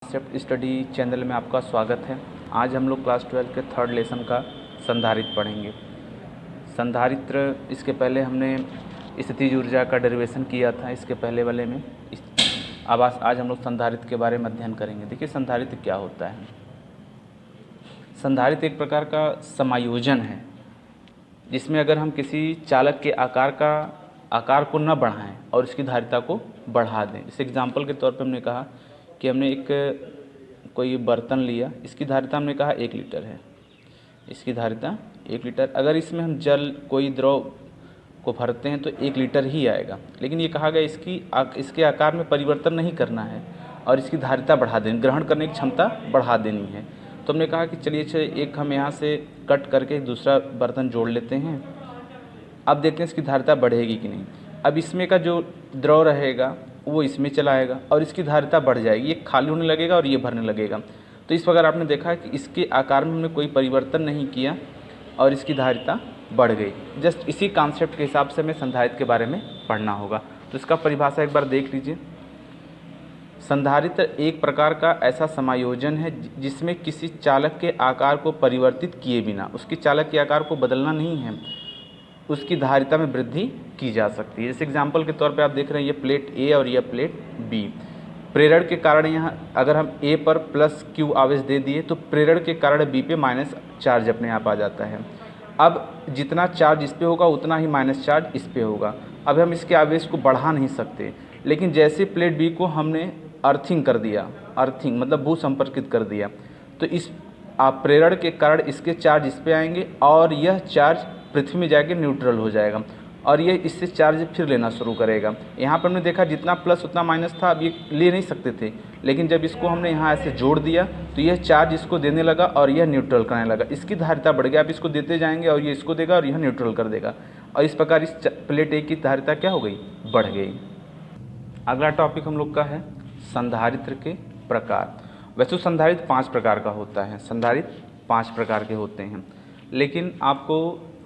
Concept study channel में आपका स्वागत है। आज हम लोग क्लास 12 के थर्ड लेसन का संधारित्र पढ़ेंगे। संधारित्र इसके पहले हमने स्थितिज ऊर्जा का डेरिवेशन किया था इसके पहले वाले में। आज हम लोग संधारित्र के बारे में अध्ययन करेंगे। देखिए संधारित्र क्या होता है। संधारित्र एक प्रकार का समायोजन है जिसमें अगर हम किसी चालक के आकार को न बढ़ाएं और इसकी धारिता को बढ़ा दें। जैसे एग्जाम्पल के तौर पर हमने कहा कि हमने कोई बर्तन लिया, इसकी धारिता हमने कहा 1 लीटर है, इसकी धारिता 1 लीटर। अगर इसमें हम कोई द्रव को भरते हैं तो 1 लीटर ही आएगा, लेकिन ये कहा गया इसके आकार में परिवर्तन नहीं करना है और इसकी धारिता बढ़ा देनी, ग्रहण करने की क्षमता बढ़ा देनी है। तो हमने कहा कि चलिए एक हम यहाँ से कट करके दूसरा बर्तन जोड़ लेते हैं। अब देखते हैं इसकी धारिता बढ़ेगी कि नहीं। अब इसमें का जो द्रव रहेगा वो इसमें चला आएगा और इसकी धारिता बढ़ जाएगी, ये खाली होने लगेगा और ये भरने लगेगा। तो इस प्रकार आपने देखा कि इसके आकार में हमने कोई परिवर्तन नहीं किया और इसकी धारिता बढ़ गई। जस्ट इसी कॉन्सेप्ट के हिसाब से हमें संधारित्र के बारे में पढ़ना होगा। तो इसका परिभाषा एक बार देख लीजिए। संधारित्र एक प्रकार का ऐसा समायोजन है जिसमें किसी चालक के आकार को परिवर्तित किए बिना, उसकी चालक के आकार को बदलना नहीं है, उसकी धारिता में वृद्धि की जा सकती है। जैसे एग्जाम्पल के तौर पे आप देख रहे हैं ये प्लेट ए और यह प्लेट बी। प्रेरण के कारण यहाँ अगर हम ए पर प्लस क्यू आवेश दे दिए तो प्रेरण के कारण बी पे माइनस चार्ज अपने आप आ जाता है। अब जितना चार्ज इस पे होगा उतना ही माइनस चार्ज इस पे होगा। अब हम इसके आवेश को बढ़ा नहीं सकते, लेकिन जैसे प्लेट बी को हमने अर्थिंग कर दिया, अर्थिंग मतलब भू संपर्कित कर दिया, तो इस प्रेरण के कारण इसके चार्ज इस पे आएंगे और यह चार्ज पृथ्वी में जाके न्यूट्रल हो जाएगा और ये इससे चार्ज फिर लेना शुरू करेगा। यहाँ पर हमने देखा जितना प्लस उतना माइनस था, अब ये ले नहीं सकते थे, लेकिन जब इसको हमने यहाँ ऐसे जोड़ दिया तो यह चार्ज इसको देने लगा और यह न्यूट्रल करने लगा। इसकी धारिता बढ़ गया, आप इसको देते जाएंगे और ये इसको देगा और यह न्यूट्रल कर देगा और इस प्रकार इस प्लेट ए की धारिता क्या हो गई, बढ़ गई। अगला टॉपिक हम लोग का है संधारित्र के प्रकार। वैसे संधारित्र 5 प्रकार का होता है। संधारित्र 5 प्रकार के होते हैं, लेकिन आपको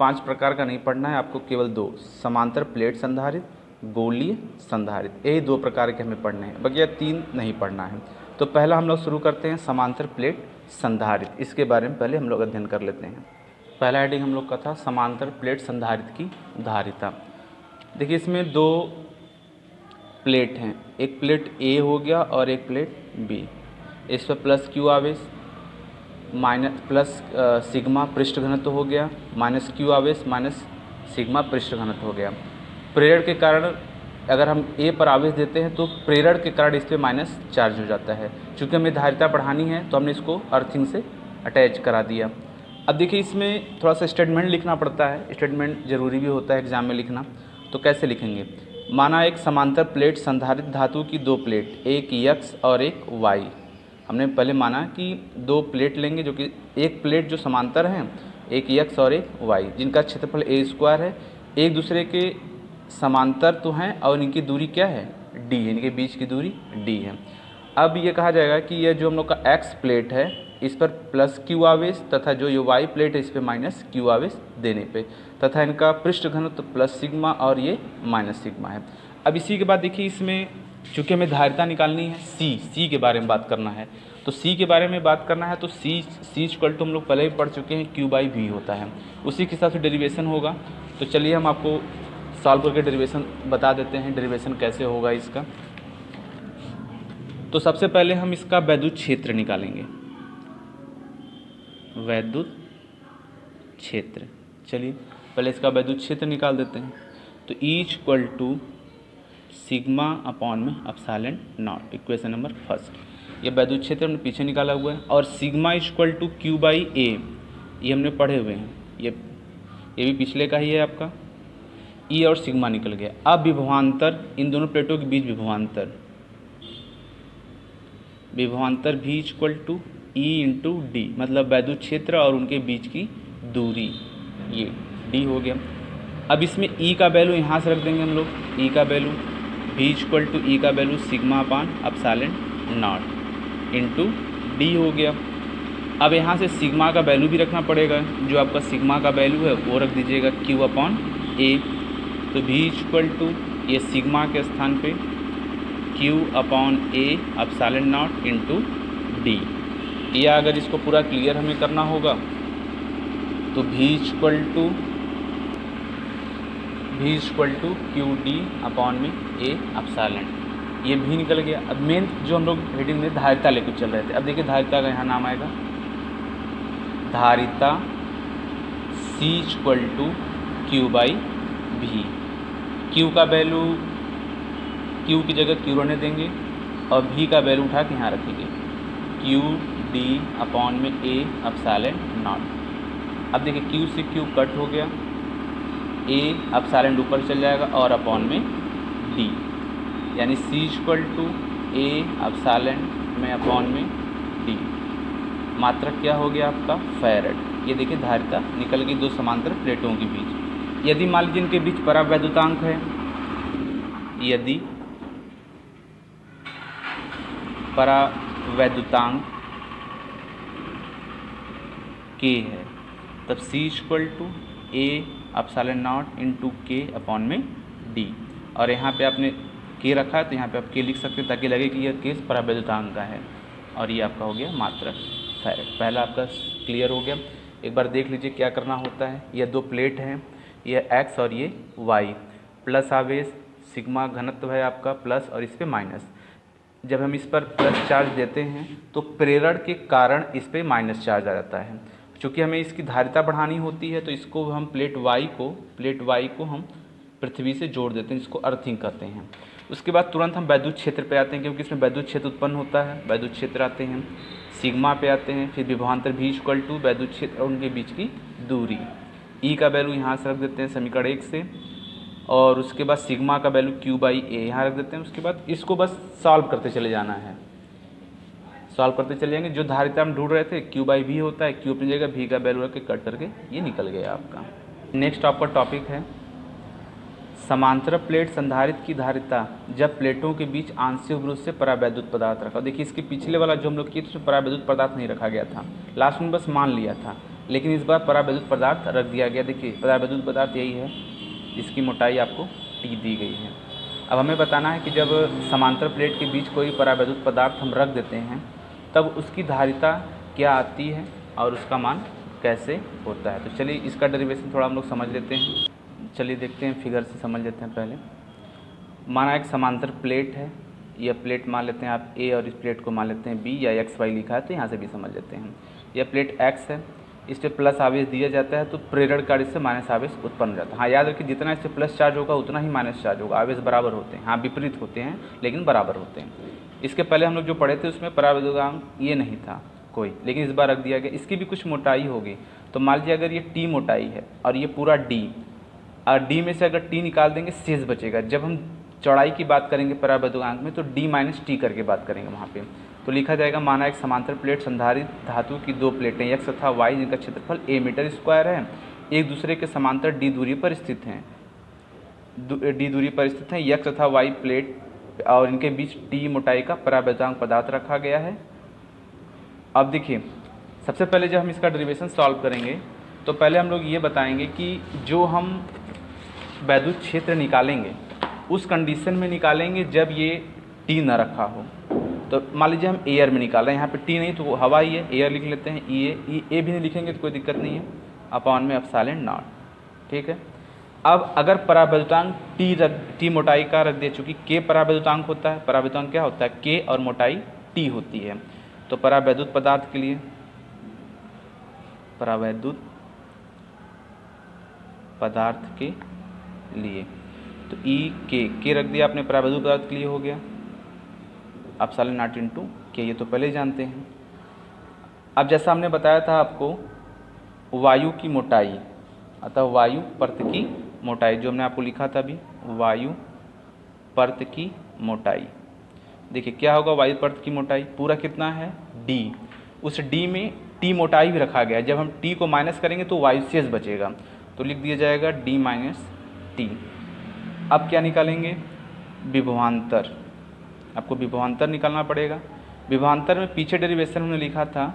5 प्रकार का नहीं पढ़ना है, आपको केवल 2, समांतर प्लेट संधारित्र, गोलीय संधारित्र, यही 2 प्रकार के हमें पढ़ने हैं, बल्कि 3 नहीं पढ़ना है। तो पहला हम लोग शुरू करते हैं समांतर प्लेट संधारित्र। इसके बारे में पहले हम लोग अध्ययन कर लेते हैं। पहला हेडिंग हम लोग का था समांतर प्लेट संधारित्र की धारिता। देखिए इसमें 2 प्लेट हैं, एक प्लेट ए हो गया और एक प्लेट बी। इस पर प्लस क्यू आवेश, माइनस प्लस सिग्मा पृष्ठ घनत्व हो गया, माइनस क्यू आवेश माइनस सिग्मा पृष्ठ घनत्व हो गया। प्रेरण के कारण अगर हम ए पर आवेश देते हैं तो प्रेरण के कारण इस पर माइनस चार्ज हो जाता है। चूँकि हमें धारिता बढ़ानी है तो हमने इसको अर्थिंग से अटैच करा दिया। अब देखिए इसमें थोड़ा सा स्टेटमेंट लिखना पड़ता है, स्टेटमेंट ज़रूरी भी होता है एग्जाम में लिखना। तो कैसे लिखेंगे, माना एक समांतर प्लेट संधारित्र धातु की 2 प्लेट, एक एक्स और एक वाई। हमने पहले माना कि 2 प्लेट लेंगे, जो कि एक प्लेट जो समांतर हैं, एक एक्स और एक वाई, जिनका क्षेत्रफल a² है, एक दूसरे के समांतर तो हैं और इनकी दूरी क्या है, d, इनके बीच की दूरी d है। अब ये कहा जाएगा कि यह जो हम लोग का x प्लेट है इस पर प्लस क्यू आवेश तथा जो ये y प्लेट है इस पर माइनस क्यू आवेश देने पे, तथा इनका पृष्ठ घनत्व प्लस सिग्मा और ये माइनस सिग्मा है। अब इसी के बाद देखिए इसमें चूँकि हमें धारिता निकालनी है, सी के बारे में बात करना है, तो सी के बारे में बात करना है तो सी इक्वल टू हम लोग पहले भी पढ़ चुके हैं, Q/V होता है, उसी के हिसाब से डेरिवेशन होगा। तो चलिए हम आपको सॉल्व करके डेरिवेशन बता देते हैं, डेरिवेशन कैसे होगा इसका। तो सबसे पहले हम इसका वैद्युत क्षेत्र निकालेंगे, वैद्युत क्षेत्र। चलिए पहले इसका वैद्युत क्षेत्र निकाल देते हैं। तो E equal to sigma upon में एप्सिलॉन नॉट, इक्वेशन नंबर 1। ये वैद्युत क्षेत्र हमने पीछे निकाला हुआ है। और सिग्मा इक्वल टू Q/A, ये हमने पढ़े हुए हैं, ये भी पिछले का ही है आपका। E और सिग्मा निकल गया। अब विभवांतर, इन दोनों प्लेटों के बीच विभवांतर V equal to E into D, मतलब वैद्युत क्षेत्र और उनके बीच की दूरी, ये d हो गया। अब इसमें E का वैल्यू यहाँ से रख देंगे हम लोग, E का value V equal to E का value sigma upon epsilon not into D हो गया। अब यहाँ से सिग्मा का वैल्यू भी रखना पड़ेगा, जो आपका सिग्मा का वैल्यू है वो रख दीजिएगा Q/A। तो V इक्वल टू ये सिग्मा के स्थान पे Q/A epsilon not into D. या अगर इसको पूरा क्लियर हमें करना होगा तो V equal to Q D upon में ए एप्सिलॉन। ये भी निकल गया। अब मेन जो हम लोग हेडिंग में धारिता लेकर चल रहे थे, अब देखिए धारिता का यहाँ नाम आएगा धारिता C equal to Q by भी। क्यू का वैल्यू क्यू की जगह क्यू रहने देंगे और भी का वैल्यू उठा के यहाँ रखेंगे क्यू डी अपॉन में ए एप्सिलॉन नॉट। अब देखिए क्यू से क्यू कट हो गया, ए एप्सिलॉन ऊपर चल जाएगा और अपॉन में डी, यानी C equal to A epsilon में अपॉन में डी। मात्रक क्या हो गया आपका फैरड। ये देखिए धारिता निकल गई दो समांतर प्लेटों के बीच। यदि मान लीजिए इनके बीच परावैद्युतांक है, यदि परावैद्युतांक K है तब C equal to A epsilon not into K upon में डी। और यहाँ पे आपने K रखा है तो यहाँ पे आप K लिख सकते हैं ताकि लगे कि यह केस परावैद्युतांक का है। और ये आपका हो गया मात्रक फैरड। पहला आपका क्लियर हो गया। एक बार देख लीजिए क्या करना होता है। यह दो प्लेट हैं, ये x और ये y। प्लस आवेश सिग्मा घनत्व है आपका प्लस और इस पर माइनस। जब हम इस पर प्लस चार्ज देते हैं तो प्रेरण के कारण इस पर माइनस चार्ज आ जाता है। चूँकि हमें इसकी धारिता बढ़ानी होती है तो इसको हम प्लेट y को हम पृथ्वी से जोड़ देते हैं, जिसको अर्थिंग कहते हैं। उसके बाद तुरंत हम वैद्युत क्षेत्र पे आते हैं, क्योंकि इसमें वैद्युत क्षेत्र उत्पन्न होता है। वैद्युत क्षेत्र आते हैं, सिग्मा पे आते हैं, फिर विभवांतर V इक्वल टू वैद्युत क्षेत्र और उनके बीच की दूरी। E का वैल्यू यहाँ से रख देते हैं समीकरण 1 से, और उसके बाद सिग्मा का वैल्यू Q बाई ए यहाँ रख देते हैं। उसके बाद इसको बस सॉल्व करते चले जाना है, सॉल्व करते चले जाएंगे। जो धारिता हम ढूंढ रहे थे Q बाई V होता है, Q अपनी जगह V का वैल्यू रख के कट करके ये निकल गया आपका। नेक्स्ट आपका टॉपिक है समांतर प्लेट संधारित्र की धारिता जब प्लेटों के बीच आंशिक विरोध से परावैद्युत पदार्थ रखा। देखिए इसके पिछले वाला जो हम लोग किए थे उसमें परावैद्युत पदार्थ नहीं रखा गया था, लास्ट में बस मान लिया था, लेकिन इस बार परावैद्युत पदार्थ रख दिया गया। देखिए परावैद्युत पदार्थ यही है जिसकी मोटाई आपको T दी गई है। अब हमें बताना है कि जब समांतर प्लेट के बीच कोई परावैद्युत पदार्थ हम रख देते हैं तब उसकी धारिता क्या आती है और उसका मान कैसे होता है। तो चलिए इसका डेरिवेशन थोड़ा हम लोग समझ लेते हैं। चलिए देखते हैं, फिगर से समझ लेते हैं। पहले माना एक समांतर प्लेट है, यह प्लेट मान लेते हैं आप A और इस प्लेट को मान लेते हैं B, या XY लिखा है तो यहाँ से भी समझ लेते हैं। यह प्लेट X है, इस पर प्लस आवेश दिया जाता है तो प्रेरण कार्य से माइनस आवेश उत्पन्न हो जाता है। हाँ याद रखिए जितना इससे प्लस चार्ज होगा उतना ही माइनस चार्ज होगा, आवेश बराबर होते हैं। हाँ विपरीत होते हैं लेकिन बराबर होते हैं। इसके पहले हम लोग जो पढ़े थे उसमें परावैद्युतांक ये नहीं था कोई, लेकिन इस बार रख दिया गया। इसकी भी कुछ मोटाई होगी, तो मान लीजिए अगर ये T मोटाई है और ये पूरा D, और D में से अगर T निकाल देंगे शेष बचेगा। जब हम चौड़ाई की बात करेंगे परावैद्युतांक में तो D माइनस T करके बात करेंगे वहाँ पे। तो लिखा जाएगा माना एक समांतर प्लेट संधारित धातु की दो प्लेटें X तथा Y जिनका क्षेत्रफल A मीटर स्क्वायर है, एक दूसरे के समांतर D दूरी पर स्थित हैं। D दूरी पर स्थित हैं X तथा Y प्लेट और इनके बीच T मोटाई का परावैद्युतांक पदार्थ रखा गया है। अब देखिए सबसे पहले जब हम इसका डेरिवेशन सॉल्व करेंगे तो पहले हम लोग ये बताएंगे कि जो हम वैद्युत क्षेत्र निकालेंगे उस कंडीशन में निकालेंगे जब ये T न रखा हो। तो मान लीजिए हम एयर में निकाल रहे हैं, यहाँ पे T नहीं तो हवा ही है, एयर लिख लेते हैं। ए भी नहीं लिखेंगे तो कोई दिक्कत नहीं है, अपॉन में एप्सिलॉन नॉट। ठीक है। अब अगर परावैद्युतांक T मोटाई का रख दिया, चूँकि K परावैद्युतांक होता है, परावैद्युतांक क्या होता है K और मोटाई T होती है। तो परावैद्युत पदार्थ के लिए परावैद्युत पदार्थ के लिए तो के रख दिया आपने, परावैद्युत पदार्थ के लिए हो गया एप्सिलॉन नॉट इंटू के, ये तो पहले ही जानते हैं। अब जैसा हमने बताया था आपको वायु की मोटाई, अतः वायु पर्त की मोटाई जो हमने आपको लिखा था अभी, वायु पर्त की मोटाई। देखिए क्या होगा, वायु पर्त की मोटाई पूरा कितना है D, उस D में T मोटाई भी रखा गया है। जब हम T को माइनस करेंगे तो वायु शेष बचेगा, तो लिख दिया जाएगा D माइनस T। अब क्या निकालेंगे, विभवांतर। आपको विभवांतर निकालना पड़ेगा। विभवांतर में पीछे डेरिवेशन हमने लिखा था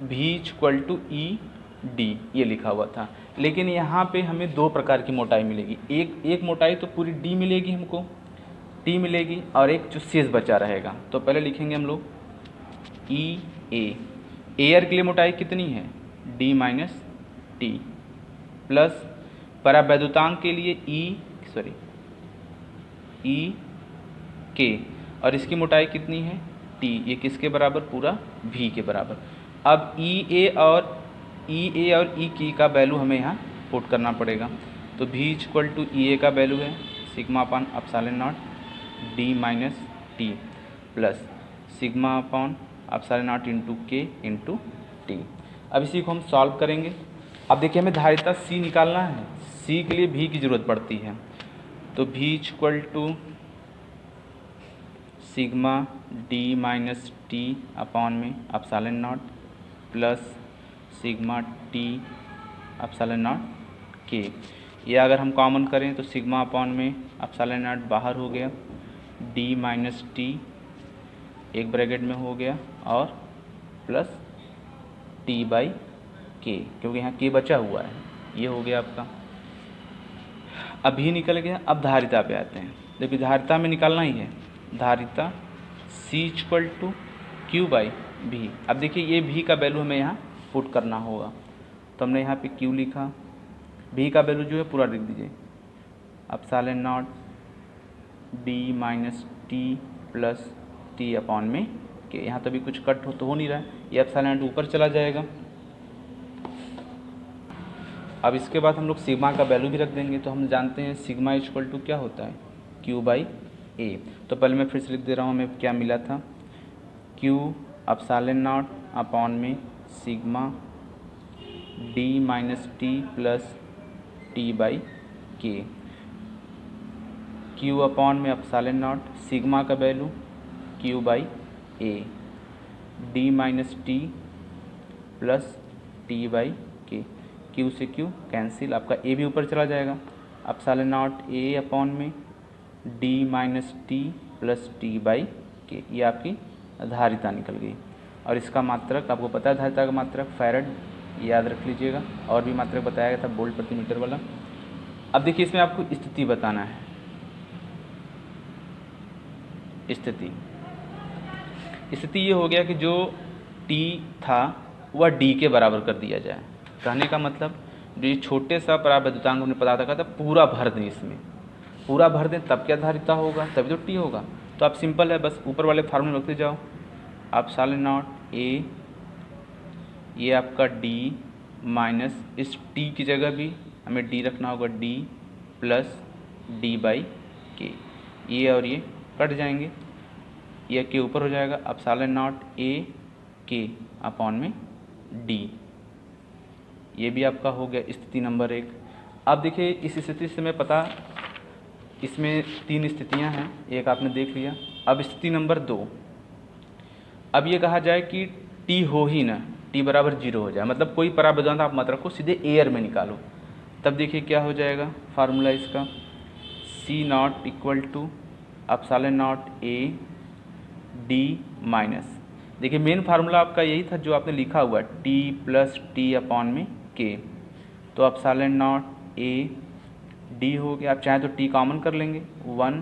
V equal to E D, ये लिखा हुआ था, लेकिन यहाँ पे हमें दो प्रकार की मोटाई मिलेगी। एक मोटाई तो पूरी D मिलेगी हमको, T मिलेगी, और एक जो शेष बचा रहेगा। तो पहले लिखेंगे हम लोग ई एयर के लिए मोटाई कितनी है d माइनस टी, प्लस परावैद्युतांक के लिए ई के, और इसकी मोटाई कितनी है t, ये किसके बराबर, पूरा v के बराबर। अब ई ए और ई की का वैल्यू हमें यहाँ पुट करना पड़ेगा। तो v इक्वल टू ई ए का वैल्यू है sigma upon epsilon not D minus T, plus sigma upon epsilon not into के इंटू टी। अब इसी को हम सॉल्व करेंगे। अब देखिए हमें धारिता C निकालना है, C के लिए V की ज़रूरत पड़ती है। तो V equal to sigma D minus T upon में epsilon naught plus sigma T epsilon naught के। ये अगर हम कॉमन करें तो सिग्मा अपॉन में एप्सिलॉन नॉट बाहर हो गया, डी माइनस टी एक ब्रैकेट में हो गया, और प्लस टी बाई के, क्योंकि यहाँ के बचा हुआ है, ये हो गया आपका। अभी निकल गया। अब धारिता पे आते हैं। देखिए धारिता में निकालना ही है, धारिता C equal to Q by V. अब देखिए ये V का वैल्यू हमें यहाँ पुट करना होगा, तो हमने यहाँ पे Q लिखा, V का वैल्यू जो है पूरा लिख दीजिए, epsilon not D minus T plus T upon में के। यहाँ तभी कुछ कट तो हो नहीं रहा है, ये एप्सिलॉन नॉट ऊपर चला जाएगा। अब इसके बाद हम लोग सिग्मा का वैल्यू भी रख देंगे। तो हम जानते हैं सिग्मा इक्वल टू क्या होता है, Q बाई ए। तो पहले मैं फिर से लिख दे रहा हूँ, हमें क्या मिला था, Q एप्सिलॉन नॉट अपॉन में sigma D minus T plus T by के। Q अपॉन में एप्सिलॉन नॉट, सिग्मा का value Q by A, D minus T plus T by के। Q से Q कैंसिल, आपका A भी ऊपर चला जाएगा, एप्सिलॉन नॉट A अपॉन में D minus T plus T by के। ये आपकी धारिता निकल गई। और इसका मात्रक आपको पता है, धारिता का मात्रक फैरड, याद रख लीजिएगा। और भी मात्रक बताया गया था वोल्ट प्रति मीटर वाला। अब देखिए इसमें आपको स्थिति बताना है। स्थिति ये हो गया कि जो T था वह D के बराबर कर दिया जाए। कहने का मतलब जो ये छोटे सा परावैद्युतांक हमने पता था पूरा भर दें, इसमें पूरा भर दें, तब क्या धारिता होगा, तभी तो T होगा। तो आप सिंपल है, बस ऊपर वाले फार्मूले रखते जाओ, एप्सिलॉन नॉट A, ये आपका D माइनस इस T की जगह भी हमें D रखना होगा, D प्लस डी बाई के। ये और ये कट जाएंगे, ये के ऊपर हो जाएगा, एप्सिलॉन नॉट A के अपॉन में D। ये भी आपका हो गया स्थिति नंबर 1। अब देखिए इस स्थिति से मैं पता, इसमें 3 स्थितियां हैं, एक आपने देख लिया। अब स्थिति नंबर 2, अब ये कहा जाए कि T हो ही ना, T बराबर 0 हो जाए, मतलब कोई परावैद्युतांक आप मत रखो, सीधे एयर में निकालो। तब देखिए क्या हो जाएगा फार्मूला इसका, C not equal to epsilon not A D minus, देखिए मेन फार्मूला आपका यही था जो आपने लिखा हुआ, T प्लस टी अपॉन में के। तो एप्सिलॉन नॉट A D हो गया, आप चाहें तो T कॉमन कर लेंगे, 1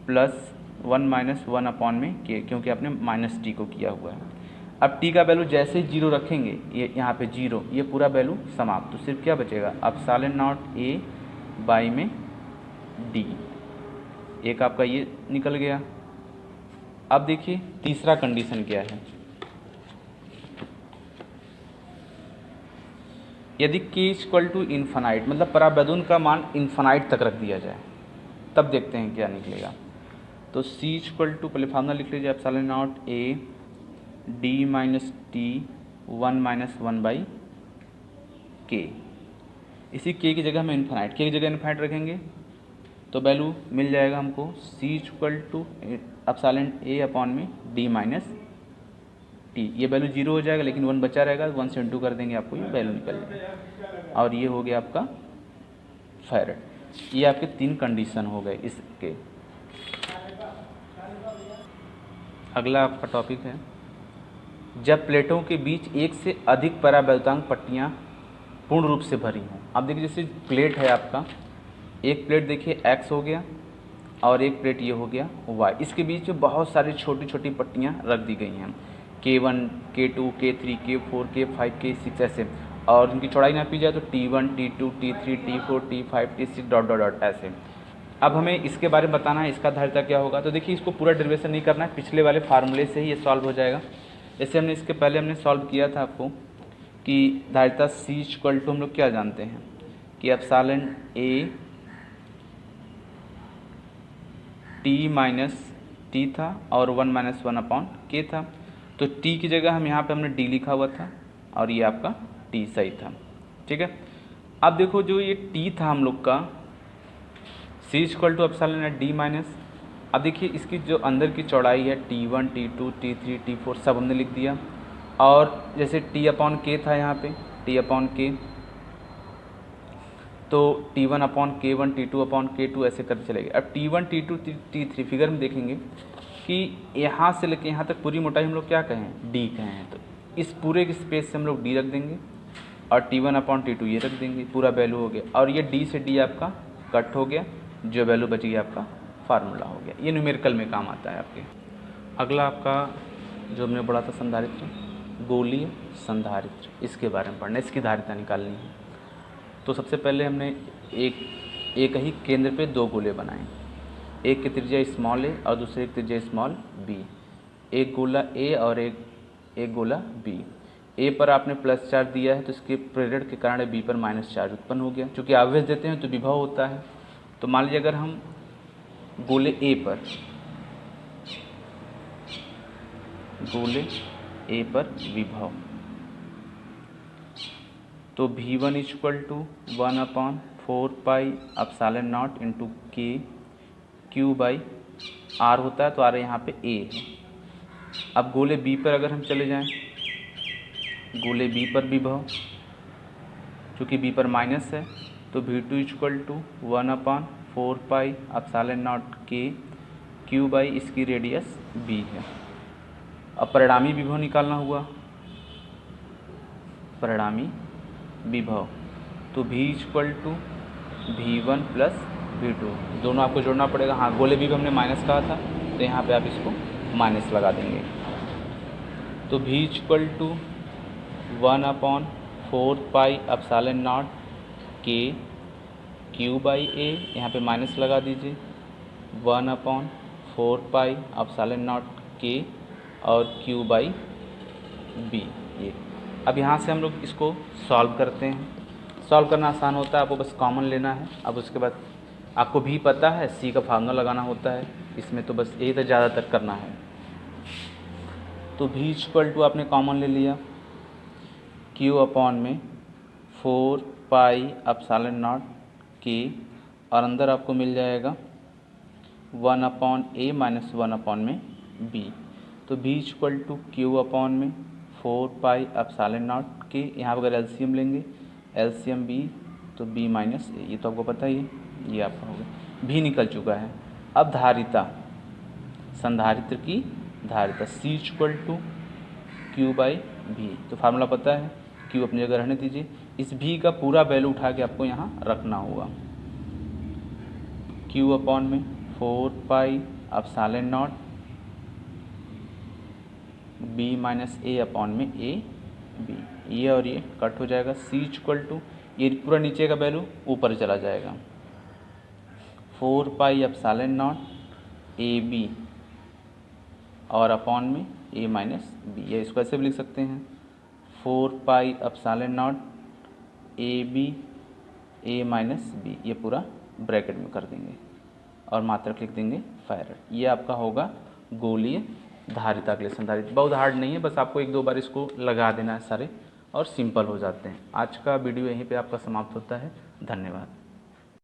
प्लस 1 माइनस 1 अपॉन में के, क्योंकि आपने माइनस T को किया हुआ है। अब T का वैल्यू जैसे ही 0 रखेंगे, ये यहाँ पे 0, ये पूरा वैल्यू समाप्त। तो सिर्फ क्या बचेगा, एप्सिलॉन नॉट A बाई में D। एक आपका ये निकल गया। अब देखिए तीसरा कंडीशन क्या है, यदि k इक्वल टू इन्फानाइट, मतलब परावैद्युन का मान इन्फानाइट तक रख दिया जाए, तब देखते हैं क्या निकलेगा। तो C इक्वल टू, पहले फार्मूला लिख लीजिए, epsilon not A D minus T 1 minus 1 by के। इसी k की जगह हम इन्फानाइट, k की जगह इन्फानाइट रखेंगे तो वैल्यू मिल जाएगा हमको C equal to epsilon A upon में D माइनस टी। ये वैल्यू 0 हो जाएगा, लेकिन 1 बचा रहेगा, 1 से इंटू कर देंगे, आपको ये वैल्यू निकल जाएगा। और ये हो गया आपका फैरड। ये आपके 3 कंडीशन हो गए इसके। अगला आपका टॉपिक है, जब प्लेटों के बीच एक से अधिक परावैद्युतांक पट्टियाँ पूर्ण रूप से भरी हों। अब देखिए जैसे प्लेट है आपका, एक प्लेट देखिए X हो गया और एक प्लेट ये हो गया Y, इसके बीच में बहुत सारी छोटी छोटी पट्टियाँ रख दी गई हैं। K1, K2, K3, K4, K5, K6 ऐसे, और इनकी चौड़ाई नापी जाए तो T1, T2, T3, T4, T5, T6 dot dot dot ऐसे। अब हमें इसके बारे में बताना है इसका धारिता क्या होगा। तो देखिए इसको पूरा डेरिवेशन नहीं करना है, पिछले वाले फार्मूले से ही ये सॉल्व हो जाएगा। जैसे हमने इसके पहले हमने सॉल्व किया था आपको कि धारिता C इक्वल टू हम लोग क्या जानते हैं कि epsilon A T minus T था और 1 माइनस 1 अपॉन K था। तो T की जगह हम यहाँ पे हमने D लिखा हुआ था और ये आपका T सही था, ठीक है। अब देखो जो ये T था हम लोग का C equal to epsilon D minus, अब देखिए इसकी जो अंदर की चौड़ाई है T1, T2, T3, T4 सब हमने लिख दिया, और जैसे T अपॉन K था यहाँ पे T अपॉन K, तो T1 upon K1, T2 upon K2 ऐसे करते चलेंगे। अब T1, T2, T3 फिगर में देखेंगे कि यहाँ से लेके यहाँ तक पूरी मोटाई हम लोग क्या कहें D कहें हैं, तो इस पूरे के स्पेस से हम लोग D रख देंगे और T1 अपॉन T2 ये रख देंगे, पूरा वैल्यू हो गया, और ये D से D आपका कट हो गया, जो वैल्यू बच गया आपका फार्मूला हो गया। ये न्यूमेरिकल में काम आता है आपके। अगला आपका जो हमने पढ़ा था संधारित्र, गोलीय संधारित्र, इसके बारे में पढ़ना, इसकी धारिता निकालनी है। तो सबसे पहले हमने एक ही केंद्र पे दो गोले बनाए, एक की त्रिज्या स्मॉल a और दूसरे की त्रिज्या स्मॉल b। एक गोला a और एक गोला b। a पर आपने प्लस चार्ज दिया है तो इसके प्रेरण के कारण b पर माइनस चार्ज उत्पन्न हो गया। चूँकि आवेश देते हैं तो विभव होता है। तो मान लीजिए अगर हम गोले a पर विभव, तो V1 equal to 1 upon 4 pi epsilon not into K Q by R होता है, तो R यहाँ पे A है। अब गोले B पर अगर हम चले जाएं, गोले B पर विभव, चूँकि B पर माइनस है तो V2 equal to 1 upon 4 pi epsilon not K Q by इसकी रेडियस B है। अब परिणामी विभव निकालना हुआ, परिणामी विभव, तो V equal to V1 plus V2, दोनों आपको जोड़ना पड़ेगा। हाँ, गोले भी हमने माइनस कहा था तो यहाँ पे आप इसको माइनस लगा देंगे। तो V equal to 1 upon 4 pi epsilon not K Q by A, यहाँ पे माइनस लगा दीजिए, 1 upon 4 pi epsilon not K और Q बाई B ये। अब यहाँ से हम लोग इसको सॉल्व करते हैं। सॉल्व करना आसान होता है, आपको बस कॉमन लेना है। अब उसके बाद आपको भी पता है C का फार्मूला लगाना होता है, इसमें तो बस यही तो ज़्यादातर करना है। तो V इक्वल टू आपने कॉमन ले लिया, Q अपॉन में 4 पाई एप्सिलॉन नॉट K, और अंदर आपको मिल जाएगा 1 अपॉन A माइनस 1 अपॉन में B। तो V equal to Q upon में 4 पाई एप्सिलॉन नॉट के, यहाँ पर अगर एलसीएम लेंगे, एलसीएम B तो B माइनस A, ये तो आपको पता ही है, ये आपका हो गया, भी निकल चुका है। अब धारिता, संधारित्र की धारिता C equal to Q by V, तो फार्मूला पता है, Q अपनी जगह रहने दीजिए, इस V का पूरा वैल्यू उठा के आपको यहाँ रखना होगा। Q अपॉन में 4 pi epsilon not B minus A upon में A B, ये और ये कट हो जाएगा। C इक्वल टू, ये पूरा नीचे का वैल्यू ऊपर चला जाएगा, 4 pi epsilon not A B और अपॉन में A माइनस B, या इसको ऐसे भी लिख सकते हैं 4 pi epsilon not A B A minus B, ये पूरा ब्रैकेट में कर देंगे और मात्रक लिख देंगे फैराड। ये आपका होगा गोलीय धारिता के लिए संधारित्र। बहुत हार्ड नहीं है, बस आपको एक दो बार इसको लगा देना है सारे, और सिंपल हो जाते हैं। आज का वीडियो यहीं पे आपका समाप्त होता है। धन्यवाद।